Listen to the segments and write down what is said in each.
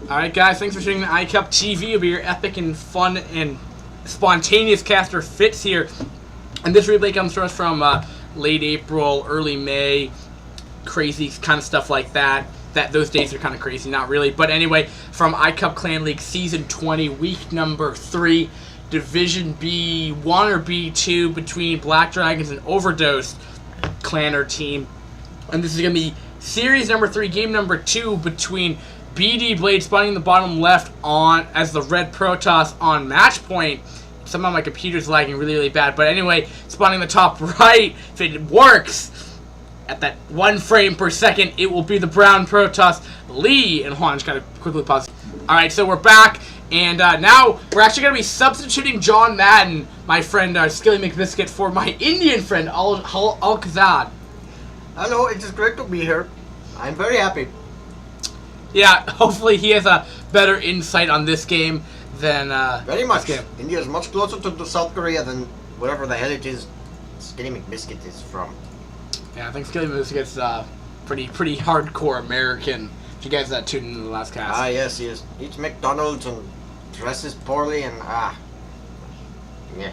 Alright guys, thanks for tuning in to iCup TV. It'll be your epic and fun and spontaneous caster fits here. And this replay comes to us from late April, early May. Crazy kind of stuff like that. Those days are kind of crazy, not really. But anyway, from iCup Clan League Season 20, week number 3. Division B1 or B2 between Black Dragons and Overdosed clan or team. And this is going to be Series number 3, game number 2 between Bd.Blade spawning in the bottom left on as the red Protoss on match point. Somehow my computer's lagging really, really bad. But anyway, spawning the top right, if it works, at that 1 frame per second, it will be the brown Protoss Lee. And hold on, just gotta quickly pause. Alright, so we're back. And now we're actually going to be substituting John Madden, my friend Skilly McBiscuit, for my Indian friend Al-Khazad. Hello, it is great to be here. I'm very happy. Yeah, hopefully he has a better insight on this game than very much. This game. India is much closer to South Korea than wherever the hell it is Skilly McBiscuit is from. Yeah, I think Skilly McBiscuit's pretty hardcore American. If you guys tuned in the last cast. Ah, yes, he is. Eats McDonald's and dresses poorly and yeah.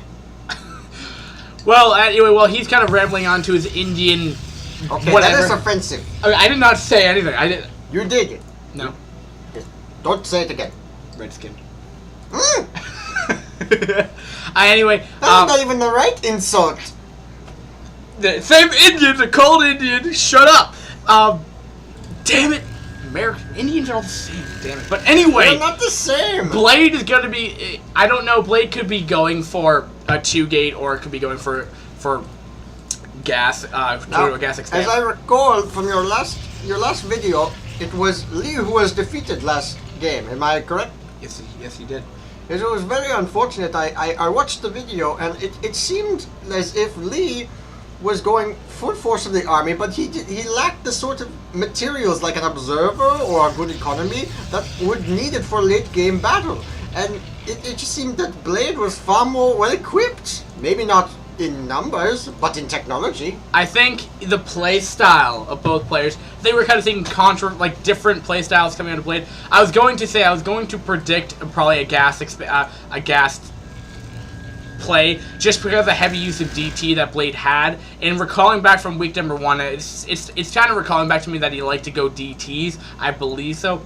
Well, anyway, he's kind of rambling on to his Indian. Okay, whatever. that is offensive. I did not say anything. I did. You did. No. Just don't say it again. Redskin. Mm. Anyway. That's not even the right insult. The same Indians, a cold Indian. Shut up. Damn it. American Indians are all the same. Damn it. But anyway. They're not the same. Blade is going to be. I don't know. Blade could be going for a 2-gate or it could be going for gas. Now, gas expand. as I recall from your last video, it was Lee who was defeated last game. Am I correct? Yes, he did. It was very unfortunate. I watched the video and it seemed as if Lee was going full force of the army, but he lacked the sort of materials like an observer or a good economy that would needed for late game battle. And it just seemed that Blade was far more well equipped. Maybe not in numbers, but in technology. I think the play style of both players, they were kind of thinking different play styles coming out of Blade. I was going to predict probably a gas play just because of the heavy use of DT that Blade had. And recalling back from week number 1, it's kind of recalling back to me that he liked to go DTs. I believe so.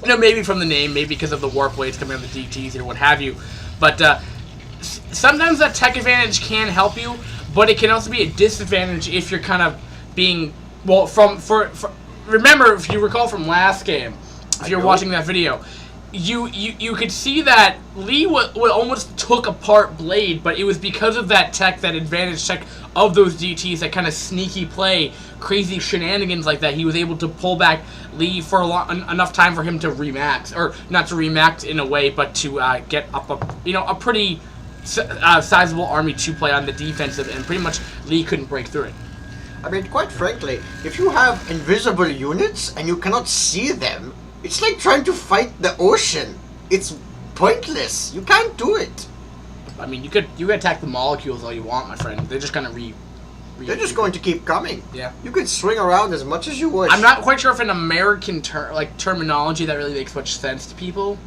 You know, maybe from the name, maybe because of the warp blades coming out of the DTs or what have you. But sometimes that tech advantage can help you, but it can also be a disadvantage if you're kind of being, well, remember, if you recall from last game, if you're watching that video, you could see that Lee almost took apart Blade, but it was because of that tech, that advantage tech of those DTs, that kind of sneaky play, crazy shenanigans like that. He was able to pull back Lee for enough time for him to remax, or not to remax in a way, but to get up a pretty sizable army to play on the defensive, and pretty much Lee couldn't break through it. I mean, quite frankly, if you have invisible units and you cannot see them, it's like trying to fight the ocean. It's pointless. You can't do it. I mean, you could attack the molecules all you want, my friend. They're just gonna They're just going to keep coming. Yeah. You could swing around as much as you wish. I'm not quite sure if an American terminology that really makes much sense to people,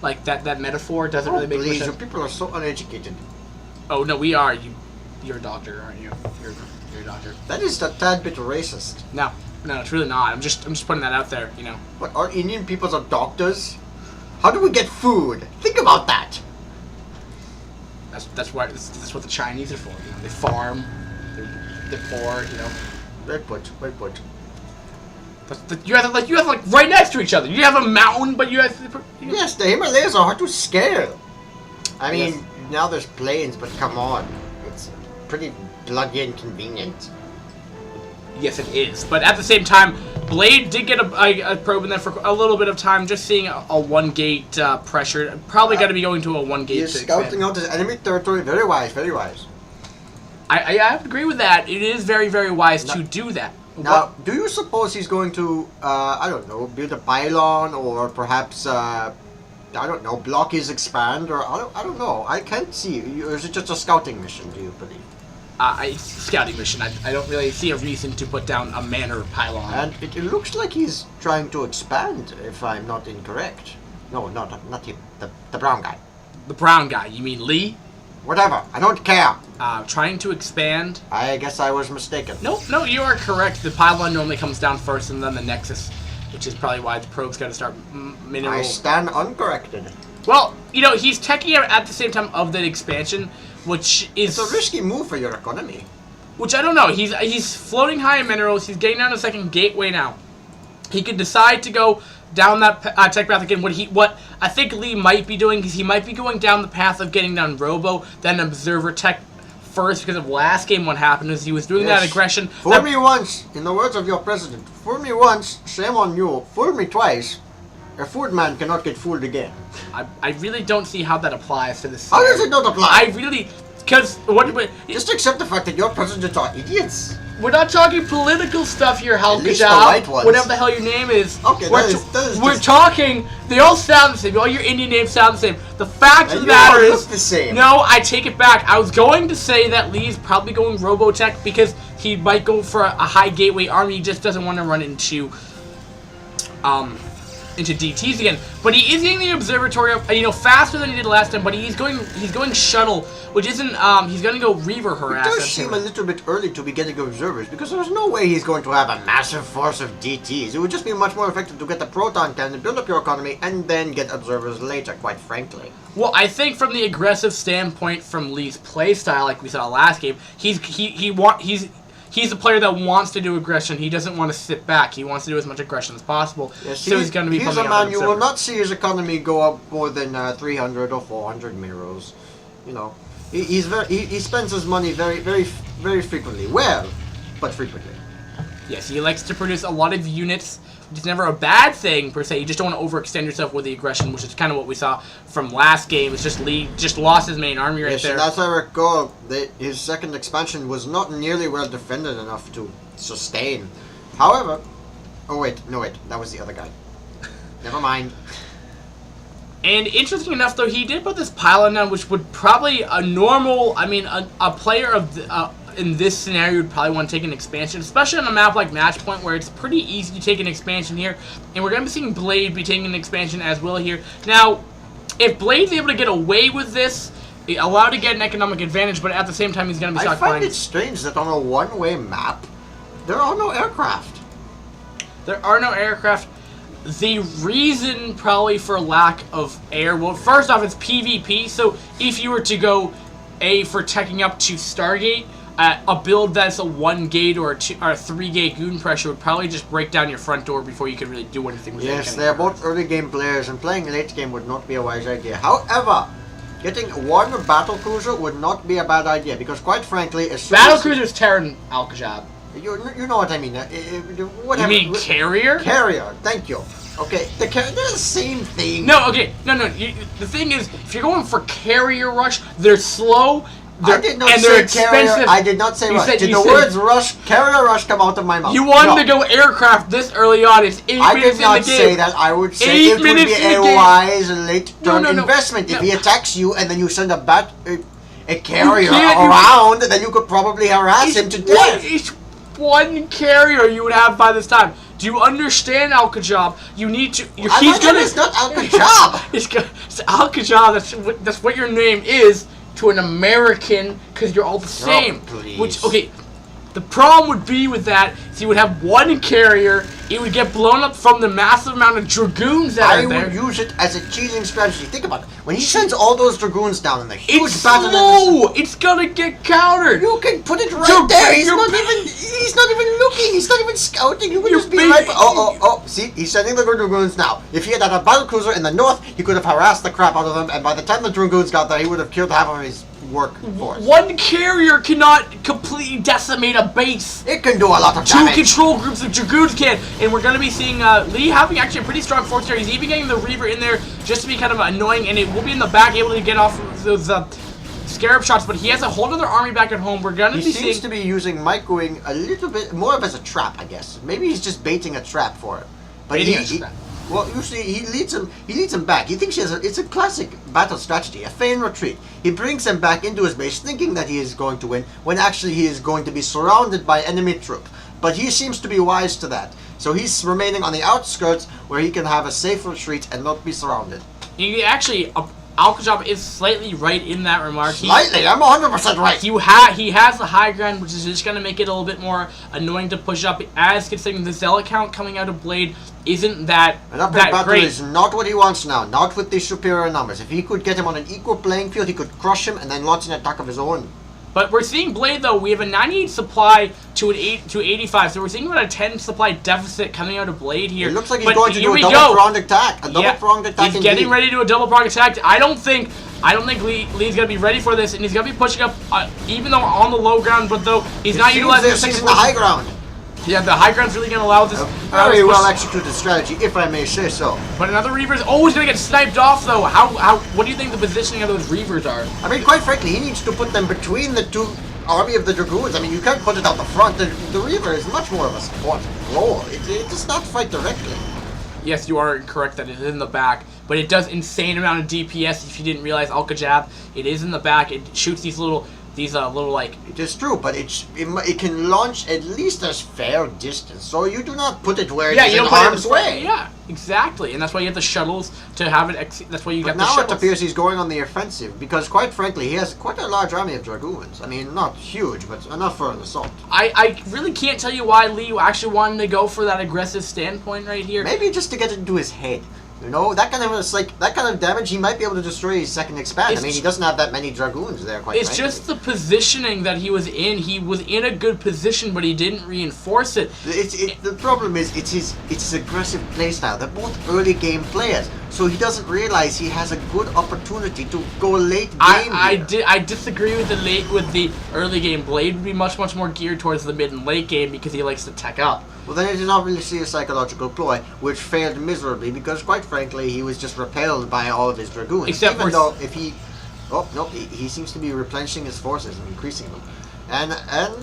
like that metaphor doesn't really make much sense. People are so uneducated. Oh no, we are. You're a doctor, aren't you? You're a doctor. That is a tad bit racist. No, it's really not. I'm just putting that out there, you know. What, are Indian people are doctors? How do we get food? Think about that. That's what the Chinese are for. You know, they farm, they're poor, you know. Well put. You have like right next to each other. You have a mountain, but you have. Yes, the Himalayas are hard to scale. I mean, Yes. now there's planes, but come on, it's pretty bloody inconvenient. Yes, it is. But at the same time, Blade did get a probe in there for a little bit of time, just seeing a 1-gate pressure. Probably got to be going to a 1-gate. He is scouting out his enemy territory. Very wise, very wise. I agree with that. It is very, very wise to do that. Now, do you suppose he's going to, I don't know, build a pylon or perhaps, I don't know, block his expand, or I don't know. I can't see. Or is it just a scouting mission, do you believe? Scouting mission. I don't really see a reason to put down a manor pylon. And it looks like he's trying to expand, if I'm not incorrect. No, not him. The brown guy. The brown guy. You mean Lee? Whatever. I don't care. Trying to expand. I guess I was mistaken. No, you are correct. The pylon normally comes down first and then the nexus, which is probably why the probe's got to start mineral. I stand uncorrected. Well, you know, he's teching out at the same time of the expansion, which is... It's a risky move for your economy. Which I don't know. He's floating high in minerals. He's getting down to second gateway now. He could decide to go down that tech path again. What I think Lee might be doing is he might be going down the path of getting down Robo, then Observer Tech first, because of last game what happened is he was doing that aggression. Fool me once, in the words of your president. Fool me once, shame on you. Fool me twice. A fooled man cannot get fooled again. I really don't see how that applies to this. How does it not apply? I really... Because... Just accept the fact that your presidents are idiots. We're not talking political stuff here, At least the white ones. whatever the hell your name is. Okay, we're talking, they all sound the same. All your Indian names sound the same. The fact of the matter is, the same. No, I take it back. I was going to say that Lee's probably going Robotech because he might go for a high gateway army. He just doesn't want to run into DTs again. But he is getting the observatory up, faster than he did last time. But he's going shuttle, which isn't. He's going to go Reaver harass. It does seem a little bit early to be getting observers because there's no way he's going to have a massive force of DTs. It would just be much more effective to get the proton cannon, build up your economy, and then get observers later. Quite frankly. Well, I think from the aggressive standpoint from Lee's playstyle, like we saw last game, he's a player that wants to do aggression. He doesn't want to sit back. He wants to do as much aggression as possible. Yes, so he's going to be. He's a man. You will not see his economy go up more than 300 or 400 minerals. He spends his money very frequently. Well, but frequently. Yes, he likes to produce a lot of units, which is never a bad thing per se. You just don't want to overextend yourself with the aggression, which is kind of what we saw from last game. It's just Lee just lost his main army right there. And as I recall, his second expansion was not nearly well defended enough to sustain. However, that was the other guy. Never mind. And interesting enough, though, he did put this pylon down, which would probably a player of in this scenario would probably want to take an expansion, especially on a map like Matchpoint, where it's pretty easy to take an expansion here. And we're going to be seeing Blade be taking an expansion as well here. Now, if Blade's able to get away with this, allowed to get an economic advantage, but at the same time he's going to be stockpiling. I find it strange that on a one-way map, there are no aircraft. There are no aircraft. The reason probably for lack of air, well, first off, it's PvP, so if you were to go for teching up to Stargate, a build that's a 1 gate or a 3 gate goon pressure would probably just break down your front door before you could really do anything with it. Yes, they're both early game players, and playing late game would not be a wise idea. However, getting one battle cruiser would not be a bad idea, because quite frankly, as soon battle cruiser's Terran Al-Kajab. You know what I mean. You mean carrier? Carrier, thank you. Okay, they're the same thing. No, okay, no. The thing is, if you're going for carrier rush, they're slow. I did not say carrier. I did not say rush. Did the words rush, carrier rush come out of my mouth? You wanted to go aircraft this early on. It's 8 minutes in the game. I did not say that. I would say it would be a wise late turn investment. If he attacks you and then you send a carrier around, then you could probably harass him to death. It's one carrier you would have by this time. Do you understand Al-Kajab? You need to. It's not Al-Kajab. It's Al-Kajab. That's what your name is to an American, because you're all the same. Oh, please. Which, okay, the problem would be with that is you would have one carrier. It would get blown up from the massive amount of dragoons that are there. I would use it as a cheating strategy. Think about it. When he sends all those dragoons down in the huge it's battle, slow. It's gonna get countered. You can put it right there. He's not even looking. He's not even scouting. He would just be right. Oh! See, he's sending the dragoons now. If he had a battle cruiser in the north, he could have harassed the crap out of them, and by the time the dragoons got there, he would have killed half of his workforce. One carrier cannot completely decimate a base. It can do a lot of damage. 2 control groups of dragoons can, and we're going to be seeing Lee having actually a pretty strong force there. He's even getting the Reaver in there just to be kind of annoying, and it will be in the back able to get off those scarab shots, but he has a whole other army back at home. We're going to be seeing... He seems to be using microwing a little bit more of as a trap, I guess. Maybe he's just baiting a trap for it. But well, usually he leads him back. He thinks it's a classic battle strategy, a feign retreat. He brings him back into his base thinking that he is going to win, when actually he is going to be surrounded by enemy troops. But he seems to be wise to that. So he's remaining on the outskirts where he can have a safe retreat and not be surrounded. He actually, CLaW is slightly right in that remark. Slightly? I'm 100% right. He has the high ground, which is just going to make it a little bit more annoying to push up, as considering the Zealot count coming out of Blade isn't that battle great. is not what he wants now, not with these superior numbers. If he could get him on an equal playing field, he could crush him and then launch an attack of his own. But we're seeing Blade, though, we have a 98 supply to an 85, so we're seeing about a 10 supply deficit coming out of Blade here. It looks like he's going to do a double-pronged attack. He's getting ready to do a double-pronged attack. I don't think Lee's going to be ready for this, and he's going to be pushing up, even though on the low ground, but though he's not utilizing the high ground. Yeah, the high ground's really going to allow this. Very well executed strategy, if I may say so. But another Reaver's always going to get sniped off, though. What do you think the positioning of those Reavers are? I mean, quite frankly, he needs to put them between the two army of the Dragoons. I mean, you can't put it out the front. The Reaver is much more of a support role. It does not fight directly. Yes, you are correct that it is in the back, but it does insane amount of DPS. If you didn't realize, CLaW, it is in the back. It shoots these little like... It is true, but it can launch at least a fair distance, so you do not put it where it is in harm's way. Yeah, exactly, and that's why you have the shuttles to have it... That's why you get the shuttles. Now it appears he's going on the offensive, because quite frankly, he has quite a large army of Dragoons. I mean, not huge, but enough for an assault. I really can't tell you why Lee actually wanted to go for that aggressive standpoint right here. Maybe just to get it into his head. You know, that kind of damage, he might be able to destroy his second expand. I mean, he doesn't have that many Dragoons there, quite frankly. It's just the positioning that he was in. He was in a good position, but he didn't reinforce it. The problem is, it's his aggressive playstyle. They're both early game players, so he doesn't realize he has a good opportunity to go late game. I disagree with the early game. Blade would be much more geared towards the mid and late game because he likes to tech up. Well, then it is obviously a psychological ploy, which failed miserably because, quite frankly, he was just repelled by all of his Dragoons. Except even though if he... Oh, no, he seems to be replenishing his forces and increasing them. And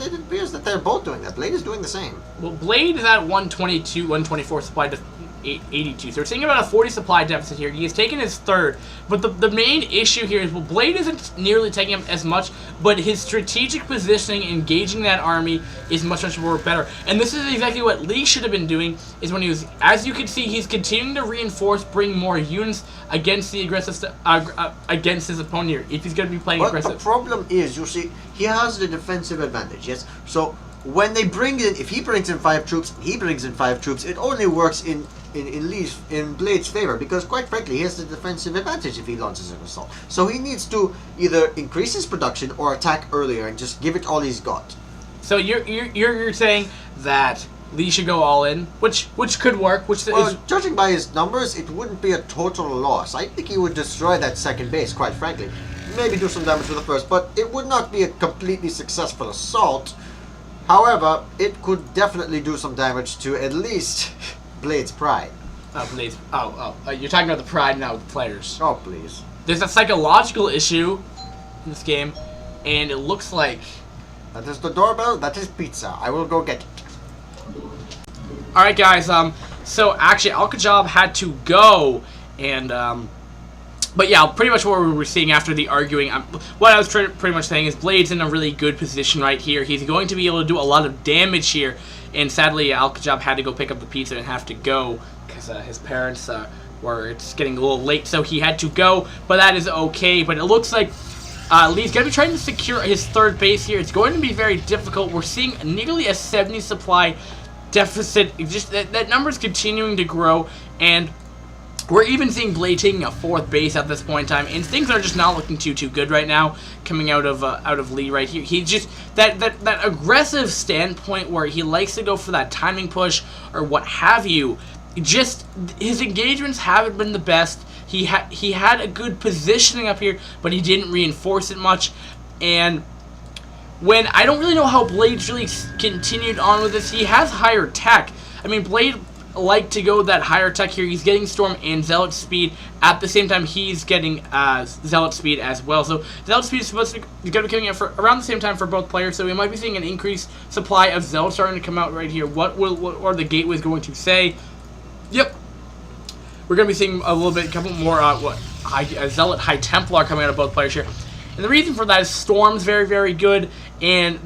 it appears that they're both doing that. Blade is doing the same. Well, Blade is at 122, 124 supply to 82. So we're seeing about a 40 supply deficit here. He has taken his third. But the main issue here is, well, Blade isn't nearly taking him as much, but his strategic positioning, engaging that army, is much more better. And this is exactly what Lee should have been doing, is when he was, as you can see, he's continuing to reinforce, bring more units against the aggressive, against his opponent here, if he's going to be playing aggressive. But the problem is, you see, he has the defensive advantage, yes? So, when they bring in, if he brings in 5 troops, he brings in 5 troops, it only works in Blade's favor, because quite frankly he has the defensive advantage if he launches an assault. So he needs to either increase his production or attack earlier and just give it all he's got. So you're saying that Lee should go all in, which could work. Judging by his numbers, it wouldn't be a total loss. I think he would destroy that second base, quite frankly. Maybe do some damage to the first, but it would not be a completely successful assault. However, it could definitely do some damage to at least Blade's pride. You're talking about the pride now of the players. Oh, please. There's a psychological issue in this game, and it looks like... That is the doorbell, that is pizza. I will go get it. Alright, guys, so actually, CLaW had to go, and, but yeah, pretty much what we were seeing after the arguing, what I was pretty much saying is Blade's in a really good position right here. He's going to be able to do a lot of damage here. And sadly, CLaW had to go pick up the pizza and have to go because his parents it's getting a little late, so he had to go. But that is okay. But it looks like Lee's going to be trying to secure his third base here. It's going to be very difficult. We're seeing nearly a 70 supply deficit. Just that number's continuing to grow, and we're even seeing Blade taking a 4th base at this point in time, and things are just not looking too good right now coming out of Lee right here. He just that aggressive standpoint where he likes to go for that timing push or what have you. Just his engagements haven't been the best. He had a good positioning up here, but he didn't reinforce it much. And when I don't really know how Blade's really continued on with this, he has higher tech. I mean, Blade like to go that higher tech here. He's getting Storm and Zealot speed at the same time he's getting Zealot speed as well. So Zealot speed is supposed to be coming out for around the same time for both players. So we might be seeing an increased supply of Zealot starting to come out right here. What are the gateways going to say? Yep, we're going to be seeing a couple more Zealot High Templar coming out of both players here. And the reason for that is Storm's very, very good, and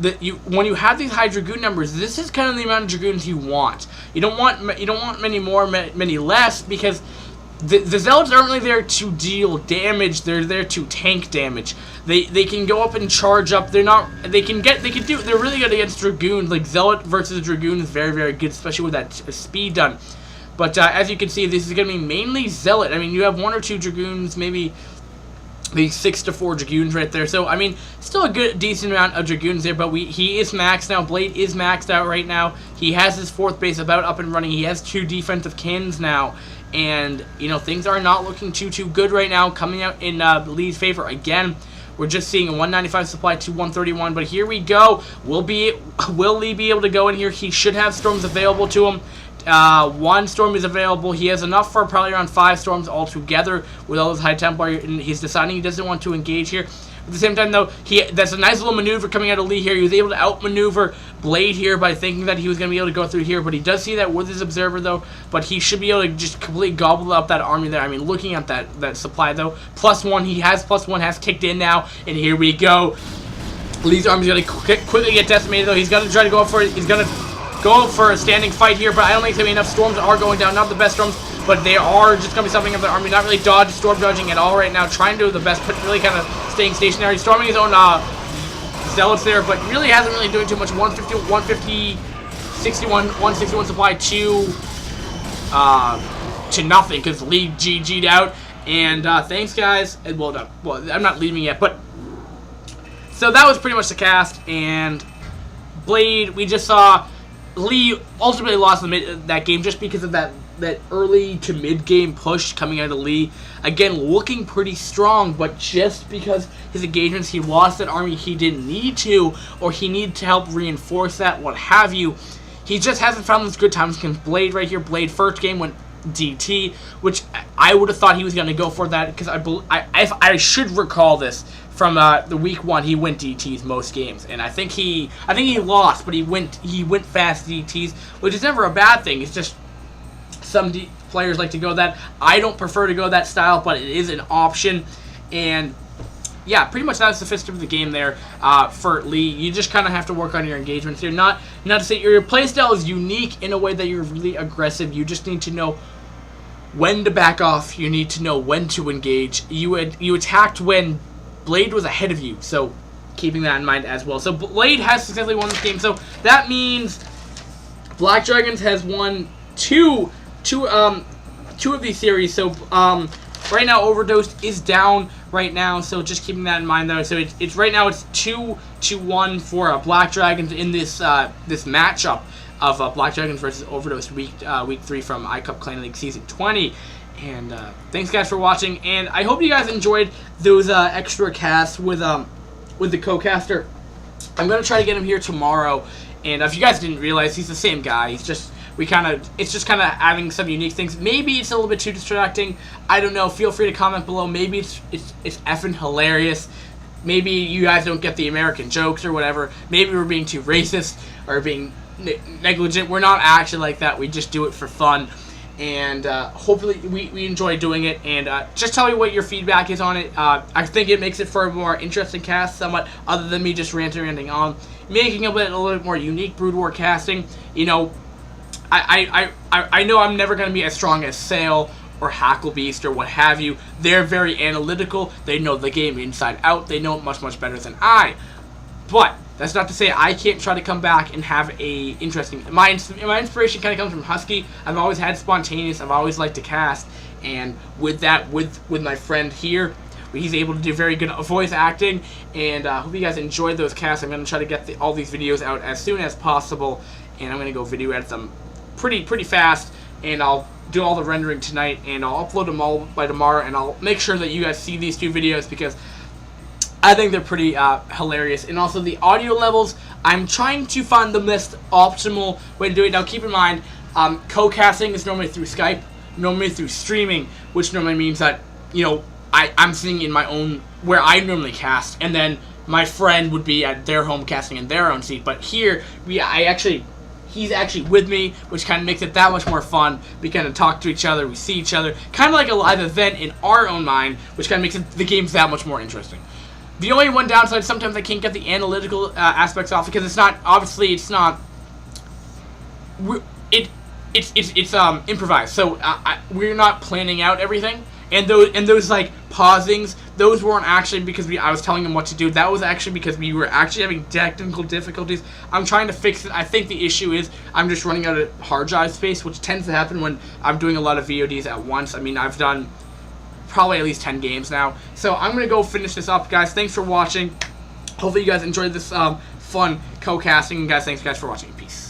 when you have these high Dragoon numbers, this is kind of the amount of Dragoons you want. You don't want many more, many less, because the Zealots aren't really there to deal damage. They're there to tank damage. They can go up and charge up. They're really good against Dragoons. Like Zealot versus Dragoon is very, very good, especially with that speed done. But as you can see, this is going to be mainly Zealot. I mean, you have 1 or 2 Dragoons, maybe the 6 to 4 Dragoons right there. So, I mean, still a decent amount of Dragoons there, but he is maxed now. Blade is maxed out right now. He has his 4th base about up and running. He has 2 defensive cannons now. And, you know, things are not looking too good right now, coming out in Lee's favor again. We're just seeing a 195 supply to 131, but here we go. Will Lee be able to go in here? He should have storms available to him. 1 storm is available. He has enough for probably around 5 storms altogether with all his high Templar, and he's deciding he doesn't want to engage here. At the same time, though, that's a nice little maneuver coming out of Lee here. He was able to outmaneuver Blade here by thinking that he was going to be able to go through here, but he does see that with his Observer, though, but he should be able to just completely gobble up that army there. I mean, looking at that supply, though, +1, he has +1, has kicked in now, and here we go. Lee's army's going to quickly get decimated, though. He's going to try to go up for it. He's going to go for a standing fight here, but I don't think there's enough storms are going down. Not the best storms, but they are just going to be something of the army. Not really storm dodging at all right now. Trying to do the best, but really kind of staying stationary. Storming his own Zealots there, but really hasn't really doing too much. 150, 61, 161 supply to nothing, because Lee GG'd out. And thanks, guys. And well, I'm not leaving yet, but so that was pretty much the cast. And Blade, we just saw Lee ultimately lost that game just because of that early to mid-game push coming out of Lee. Again, looking pretty strong, but just because his engagements, he lost that army he didn't need to, or he needed to help reinforce that, what have you. He just hasn't found those good times against Blade right here. Blade first game went DT, which I would have thought he was going to go for that, because I should recall this from the week 1. He went DTs most games, and I think he lost, but he went fast DTs, which is never a bad thing. It's just some players like to go that. I don't prefer to go that style, but it is an option. And yeah, pretty much that's the fist of the game there for Lee. You just kind of have to work on your engagements. You're not to say your playstyle is unique in a way that you're really aggressive. You just need to know when to back off. You need to know when to engage. You attacked when Blade was ahead of you, so keeping that in mind as well. So Blade has successfully won this game, so that means Black Dragons has won two of these series. So right now Overdosed is down right now, so just keeping that in mind though. So it's right now it's 2-1 for Black Dragons in this matchup of Black Dragons versus Overdosed week 3 from iCup Clan League Season 20. And thanks guys for watching, and I hope you guys enjoyed those extra casts with the co-caster. I'm gonna try to get him here tomorrow, and if you guys didn't realize, he's the same guy. It's just kind of having some unique things. Maybe it's a little bit too distracting. I don't know. Feel free to comment below. Maybe it's effing hilarious. Maybe you guys don't get the American jokes or whatever. Maybe we're being too racist or being negligent. We're not actually like that. We just do it for fun. And hopefully we enjoy doing it. And just tell me what your feedback is on it. I think it makes it for a more interesting cast, somewhat, other than me just ranting on. Making a little bit more unique Brood War casting. You know, I know I'm never going to be as strong as Sail or Hacklebeast or what have you. They're very analytical. They know the game inside out. They know it much, much better than I. But that's not to say I can't try to come back and have a interesting... My inspiration kind of comes from Husky. I've always had spontaneous. I've always liked to cast. And with that, with my friend here, he's able to do very good voice acting. And I hope you guys enjoyed those casts. I'm going to try to get all these videos out as soon as possible. And I'm going to go video edit them pretty fast. And I'll do all the rendering tonight. And I'll upload them all by tomorrow. And I'll make sure that you guys see these 2 videos, because I think they're pretty hilarious. And also the audio levels, I'm trying to find the most optimal way to do it. Now keep in mind, co-casting is normally through Skype, normally through streaming, which normally means that, you know, I'm sitting in my own, where I normally cast, and then my friend would be at their home casting in their own seat. But here, he's actually with me, which kind of makes it that much more fun. We kind of talk to each other, we see each other, kind of like a live event in our own mind, which kind of makes the games that much more interesting. The only one downside is sometimes I can't get the analytical aspects off because it's not, obviously it's not, it's improvised. So we're not planning out everything, and those like pausings, those weren't actually because I was telling them what to do. That was actually because we were actually having technical difficulties. I'm trying to fix it. I think the issue is I'm just running out of hard drive space, which tends to happen when I'm doing a lot of VODs at once. I mean, I've done probably at least 10 games now. So I'm going to go finish this up, guys. Thanks for watching. Hopefully you guys enjoyed this fun co-casting. And guys, thanks guys for watching. Peace.